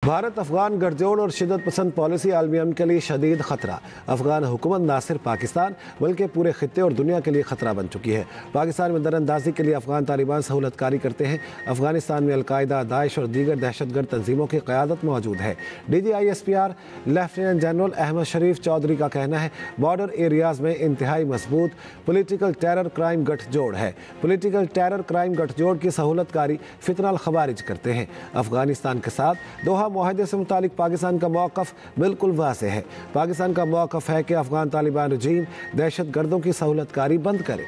भारत अफगान गठजोड़ और शिदत पसंद पॉलिसी आलमी अमन के लिए शदीद खतरा। अफगान हुकूमत न सिर्फ पाकिस्तान बल्कि पूरे खित्ते और दुनिया के लिए खतरा बन चुकी है। पाकिस्तान में दरअंदाजी के लिए अफगान तालिबान सहूलतकारी करते हैं। अफगानिस्तान में अलकायदा, दाइश और दीगर दहशतगर्द तंजीमों की क़यादत मौजूद है। DGISPR लेफ्टिनेंट जनरल अहमद शरीफ चौधरी का कहना है बॉर्डर एरियाज में इंतहाई मजबूत पोलिटिकल टेरर क्राइम गठजोड़ है। पोलिटिकल टेरर क्राइम गठजोड़ की सहूलतकारी फितनल खवारिज करते हैं। अफगानिस्तान के साथ दोहा मुआहदे से मुतालिक पाकिस्तान का मौक़िफ़ बिल्कुल वाज़ेह है। पाकिस्तान का मौक़िफ़ है कि अफगान तालिबान रजीम दहशत गर्दों की सहूलतकारी बंद करे।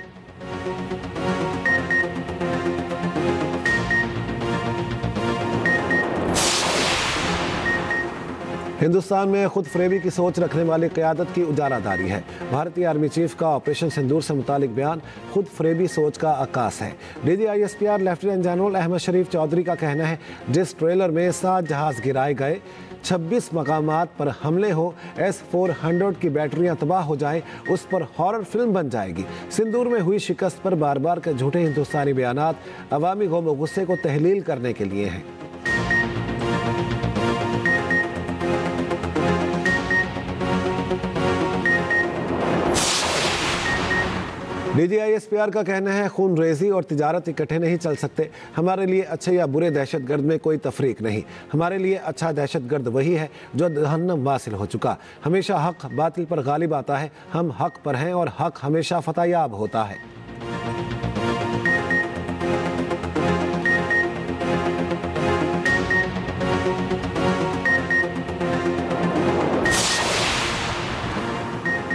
हिंदुस्तान में खुद फरेबी की सोच रखने वाली क़यादत की उजारादारी है। भारतीय आर्मी चीफ का ऑपरेशन सिंदूर से मुतालिक बयान खुद फरेबी सोच का अक्कास है। DGISPR लेफ्टिनेंट जनरल अहमद शरीफ चौधरी का कहना है जिस ट्रेलर में 7 जहाज़ गिराए गए, 26 मकामात पर हमले हो, S-400 की बैटरियां तबाह हो जाएं, उस पर हॉरर फिल्म बन जाएगी। सिंदूर में हुई शिकस्त पर बार बार के झूठे हिंदुस्तानी बयानात अवामी गम व गुस्से को तहलील करने के लिए हैं। DGISPR का कहना है खून रेजी और तिजारत इकट्ठे नहीं चल सकते। हमारे लिए अच्छे या बुरे दहशतगर्द में कोई तफरीक नहीं। हमारे लिए अच्छा दहशतगर्द वही है जो जहन्नम वासिल हो चुका। हमेशा हक बातिल पर गालिब आता है। हम हक पर हैं और हक हमेशा फतहयाब होता है।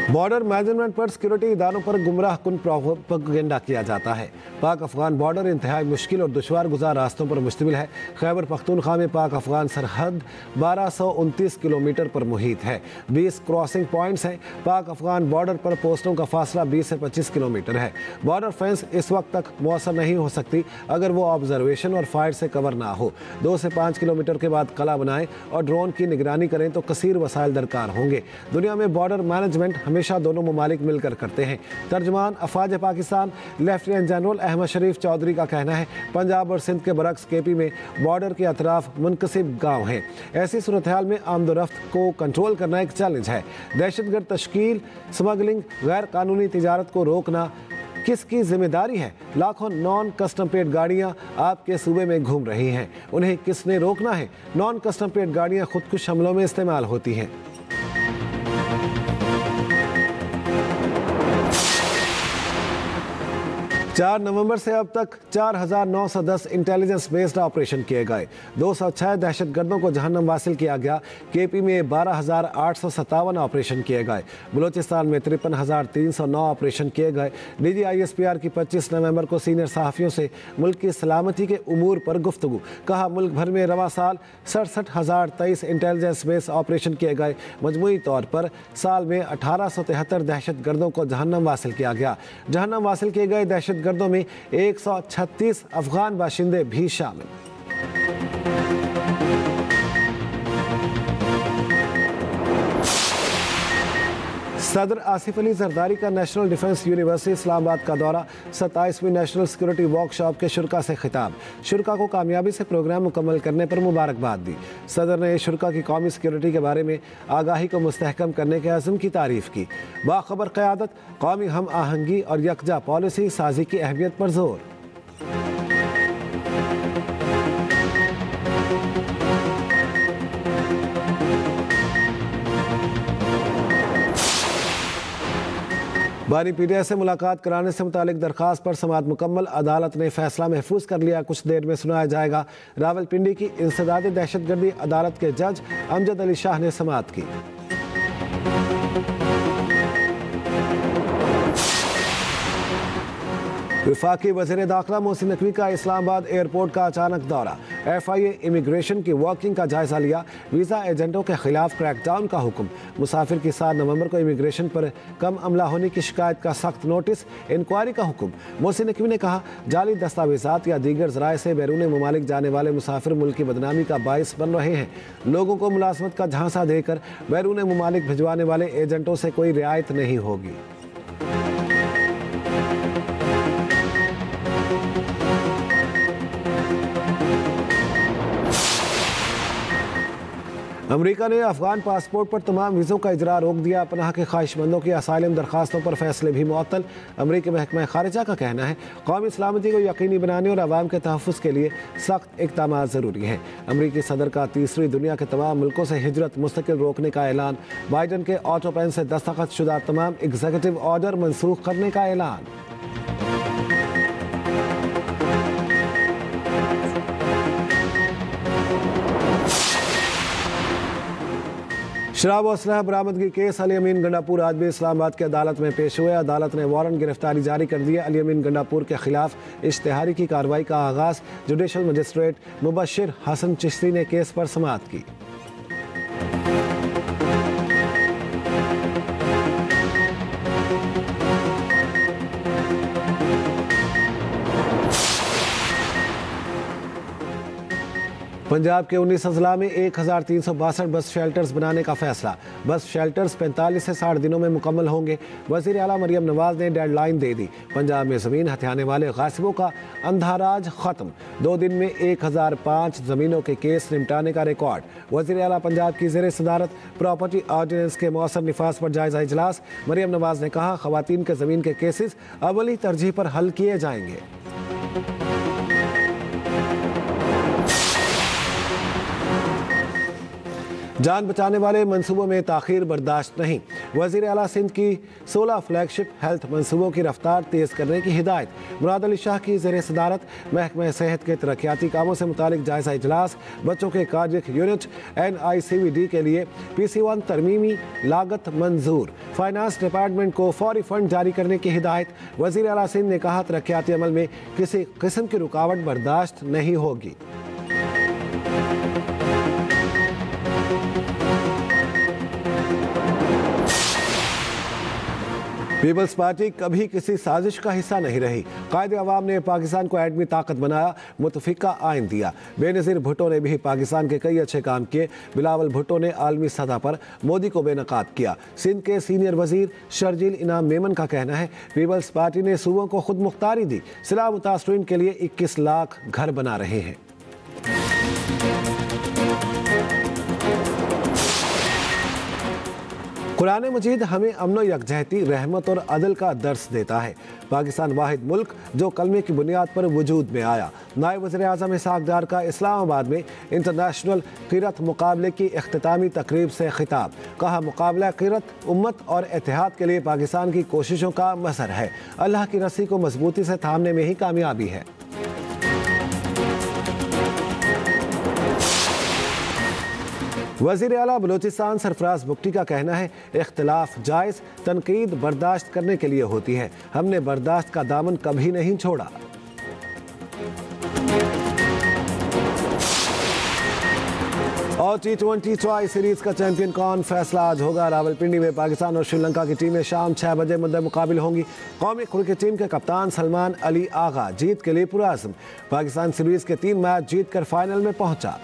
बॉर्डर मैनेजमेंट पर सिक्योरिटी इदारों पर गुमराह कुन प्रोपेगेंडा किया जाता है। पाक अफगान बॉर्डर इंतहाई मुश्किल और दुश्वार गुजार रास्तों पर मुश्तमिल है। खैबर पख्तूनख्वा में पाक अफगान सरहद 1229 किलोमीटर पर मुहित है। 20 क्रॉसिंग पॉइंट्स हैं। पाक अफगान बॉर्डर पर पोस्टों का फासला 20 से 25 किलोमीटर है। बॉर्डर फेंस इस वक्त तक मौसर नहीं हो सकती अगर वो ऑब्जर्वेशन और फायर से कवर ना हो। 2 से 5 किलोमीटर के बाद कला बनाएं और ड्रोन की निगरानी करें तो कसीर वसाइल दरकार होंगे। दुनिया में बॉर्डर मैनेजमेंट हमेशा दोनों ममालिक मिलकर करते हैं। तर्जमान अफवाज पाकिस्तान लेफ्टिनेंट जनरल अहमद शरीफ चौधरी का कहना है पंजाब और सिंध के बरक्स KP में बॉर्डर के अतराफ मुनकसिब गाँव हैं। ऐसी सूरत हाल में आमदोरफ्त को कंट्रोल करना एक चैलेंज है। दहशतगर्द तश्कील, स्मगलिंग, गैर कानूनी तिजारत को रोकना किसकी जिम्मेदारी है? लाखों नॉन कस्टम पेड गाड़ियां आपके सूबे में घूम रही हैं। उन्हें किसने रोकना है? नॉन कस्टम पेड गाड़ियां खुदकुश हमलों में इस्तेमाल होती हैं। 4 नवंबर से अब तक 4,910 इंटेलिजेंस बेस्ड ऑपरेशन किए गए। 206 दहशतगर्दों को जहन्नम वासिल किया गया। KP में 12,857 ऑपरेशन किए गए। बलूचिस्तान में 53,309 ऑपरेशन किए गए। DGISPR की 25 नवंबर को सीनियर सहाफ़ियों से मुल्क की सलामती के उमूर पर गुफ्तगू। कहा मुल्क भर में रवा साल 67,023 इंटेलिजेंस बेस्ड ऑपरेशन किए गए। मजमूई तौर पर साल में 1873 दहशतगर्दों को जहन्नम वासिल किया गया। जहन्नम वासिल किए गए दहशत गर्दों में 136 अफगान बाशिंदे भी शामिल। सदर आसिफ अली जरदारी का नेशनल डिफेंस यूनिवर्सिटी इस्लामाबाद का दौरा। 27वीं नेशनल सिक्योरिटी वर्कशॉप के शुरा से खिताब। शुरा को कामयाबी से प्रोग्राम मुकम्मल करने पर मुबारकबाद दी। सदर ने शुरा की कौमी सिक्योरिटी के बारे में आगाही को मुस्तहकम करने के अज़्म की तारीफ की। बाखबर क़यादत, कौमी हम आहंगी और यकजा पॉलिसी साजी की अहमियत पर जोर। बानी PTI से मुलाकात कराने से मुतालिक दरख्वास्त पर समाअत मुकम्मल। अदालत ने फैसला महफूज कर लिया। कुछ देर में सुनाया जाएगा। रावलपिंडी की इंसदादी दहशतगर्दी अदालत के जज अमजद अली शाह ने समाअत की। वफाकी वज़ीर दाखिला मोहसिन नकवी का इस्लामाबाद एयरपोर्ट का अचानक दौरा। FIA इमिग्रेशन की वर्किंग का जायजा लिया। वीज़ा एजेंटों के खिलाफ क्रैकडाउन का हुक्म। मुसाफिर की 7 नवंबर को इमिग्रेशन पर कम अमला होने की शिकायत का सख्त नोटिस। इंक्वायरी का हुक्म। मोहसिन नकवी ने कहा जाली दस्तावेजात या दीगर ज़राए से बैरून ममालिक जाने वाले मुसाफिर मुल्क की बदनामी का बाइस बन रहे हैं। लोगों को मुलाजमत का झांसा देकर बैरून ममालिक भिजवाने वाले एजेंटों से कोई रियायत नहीं होगी। अमेरिका ने अफगान पासपोर्ट पर तमाम वीज़ों का इजरा रोक दिया। पनाह के ख्वाहिशमंदों की असाइलम दरखास्तों पर फैसले भी मुअत्तल। अमरीकी महकमा खारिजा का कहना है कौमी सलामती को यकीनी बनाने और अवाम के तहफ़्फ़ुज़ के लिए सख्त इक़दाम ज़रूरी है। अमरीकी सदर का तीसरी दुनिया के तमाम मुल्कों से हिजरत मुस्तकिल रोकने का ऐलान। बाइडन के ऑटो पेन से दस्तखत शुदा तमाम एग्जीक्यूटिव ऑर्डर मनसूख करने का ऐलान। शराब और असलहा बरामदगी केस अली अमीन गंडापुर आज भी इस्लामाबाद की अदालत में पेश हुए। अदालत ने वारंट गिरफ्तारी जारी कर दिया। अली अमीन गंडापुर के खिलाफ इश्तिहारी की कार्रवाई का आगाज। जुडिशल मजिस्ट्रेट मुबशिर हसन चिश्ती ने केस पर समाअत की। पंजाब के 19 अजला में 1362 बस शेल्टर्स बनाने का फैसला। बस शेल्टर्स 45 से 60 दिनों में मुकम्मल होंगे। वज़ीर आला मरियम नवाज ने डेडलाइन दे दी। पंजाब में ज़मीन हथियाने वाले गासिबों का अंधाराज ख़त्म। 2 दिन में 1005 ज़मीनों के केस निपटाने का रिकॉर्ड। वज़ीर आला पंजाब की ज़ेर सदारत प्रॉपर्टी ऑर्डिनेंस के मौसर निफाज पर जायज़ा इजलास। मरियम नवाज ने कहा ख़वातीन के ज़मीन के केसेस अवली तरजीह पर हल किए जाएंगे। जान बचाने वाले मंसूबों में ताख़ीर बर्दाश्त नहीं। वज़ीर आला सिंध की 16 फ्लैगशिप हेल्थ मंसूबों की रफ्तार तेज़ करने की हिदायत। मुराद अली शाह की ज़ेर सदारत महकमा सेहत के तरक्याती कामों से मुतालिक जायज़ा इजलास। बच्चों के कार्डियक यूनिट NICVD के लिए PC1 तरमीमी लागत मंजूर। फाइनेंस डिपार्टमेंट को फौरी फंड जारी करने की हिदायत। वज़ीर आला सिंध ने कहा तरक्याती अमल में किसी किस्म की रुकावट बर्दाश्त नहीं होगी। पीपल्स पार्टी कभी किसी साजिश का हिस्सा नहीं रही। कायदे अवाम ने पाकिस्तान को एटमी ताकत बनाया, मुतफिका आइन दिया। बेनज़ीर भुट्टो ने भी पाकिस्तान के कई अच्छे काम किए। बिलावल भुट्टो ने आलमी सतह पर मोदी को बेनकाब किया। सिंध के सीनियर वजीर शर्जील इनाम मेमन का कहना है पीपल्स पार्टी ने सूबों को खुद मुख्तारी दी। सिला मुतासरीन के लिए 21 लाख घर बना रहे हैं। कुरान मजीद हमें अमन यकजहती, रहमत और अदल का दर्स देता है। पाकिस्तान वाहिद मुल्क जो कलमे की बुनियाद पर वजूद में आया। नायब वज़ीर आज़म इसहाक़ डार का इस्लामाबाद में इंटरनेशनल क़िरत मुकाबले की इख्तितामी तकरीब से खिताब। कहा मुकाबला क़िरत उम्मत और इत्तेहाद के लिए पाकिस्तान की कोशिशों का मसर है। अल्लाह की रस्सी को मजबूती से थामने में ही कामयाबी है। वज़ीर आला बलूचिस्तान सरफराज बुगटी का कहना है इख्तिलाफ जायज़, तनकीद बर्दाश्त करने के लिए होती है। हमने बर्दाश्त का दामन कभी नहीं छोड़ा। और T20 ट्रॉय सीरीज का चैंपियन कौन, फैसला आज होगा। रावलपिंडी में पाकिस्तान और श्रीलंका की टीमें शाम 6 बजे मुद्दे मुकाबिल होंगी। कौमी क्रिकेट टीम के कप्तान सलमान अली आगा जीत के लिए पुरअज़्म। पाकिस्तान सीरीज के 3 मैच जीत कर फाइनल में पहुंचा।